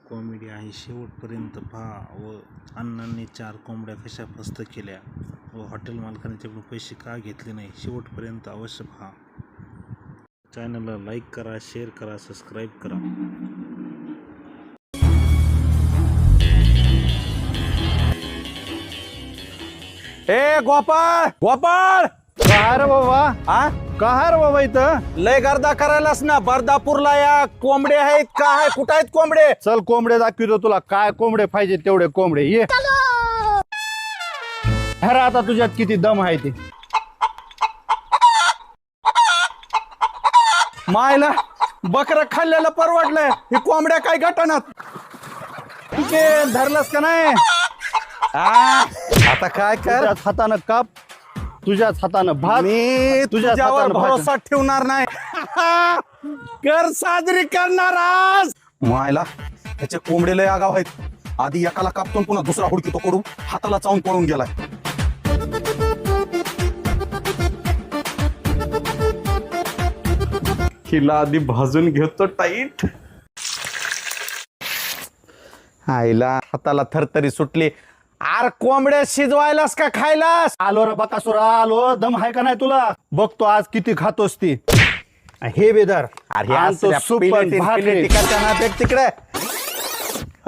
Comedy आहे, शेवटपर्यंत पहा. व अण्णांनी 4 कोंबड्या कशा फस्त केल्या व हॉटेल मालकांच्याकडून पैसे का घेतले नाही, शेवटपर्यंत अवश्य पहा. चॅनलला लाईक करा, शेअर करा, सबस्क्राईब करा. ए गोपाळ गोपाळ काय रे बाबा हा काय रे बाबा इथं लय गर्दा करायलास ना. बर्दापूरला या कोंबडे आहेत का आहे? कुठं आहेत कोंबडे? चल कोंबडे दाखवतो तुला. काय कोंबडे पाहिजे तेवढे कोंबडे ये. अरे आता तुझ्यात किती दम आहे ते. मायला बकर खाल्लेलं परवडलंय. हे कोंबड्या काय घटनात धरलंस का नाही? आता काय कर. तुझ्याच हातानं काप, तुझ्याच हातानं भात. मी तुझ्याच तुझ्यावर हातानं भात. भरोसा ठेवणार नाही. कर साजरी करणार आज. मायला त्याचे कोंबडे लय आगाव आहेत. आधी एकाला कापतो पुन्हा दुसरा हुडकीतो कडू हाताला चावून पळून गेलाय. हिला आधी भाजून घेतो टाईट. आईला हाताला थरथरी सुटली. आर कोंबड्या शिजवायलास का खायलास? आलो रे बकासुरा आलो. दम आहे का नाही तुला? बघतो आज किती खातोस ती. हे बेदर आणतो सूप पण भाकरी. तिकडे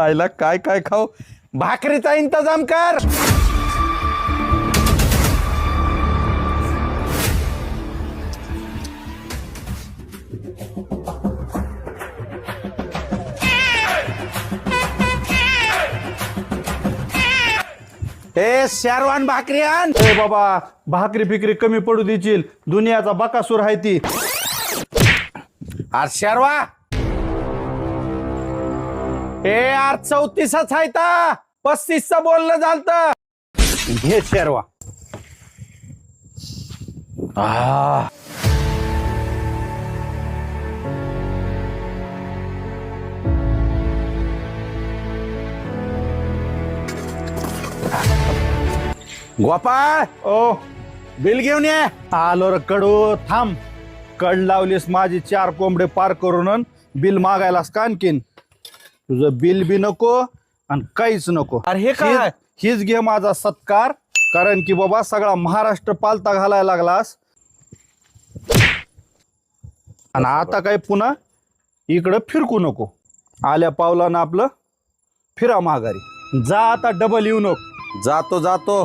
आईला काय काय खाऊ. भाकरीचा इंतजाम कर. ए शेरवान भाकरी आण. ए बाबा भाकरी फिकरी कमी पडू देशील. दुनियाचा बकासूर आहे ती. आर शेरवा ए यार 34च आहे ता. 35च बोलणं झालतं. घे शेरवा. गोपाळ ओ बिल घेऊन ये. आलो रे कडू. थांब. कड लावलीस माझी 4 कोंबडे पार करून बिल मागायलास का आणखीन? तुझं बिल बी नको आणि काहीच नको. अरे हे काय? हीच घे माझा सत्कार. कारण की बाबा सगळा महाराष्ट्र पालता घालायला लागलास आणि आता काही पुन्हा इकडं फिरकू नको. आल्या पावलानं आपलं फिरा माघारी. जा आता डबल येऊ नको. जातो जातो.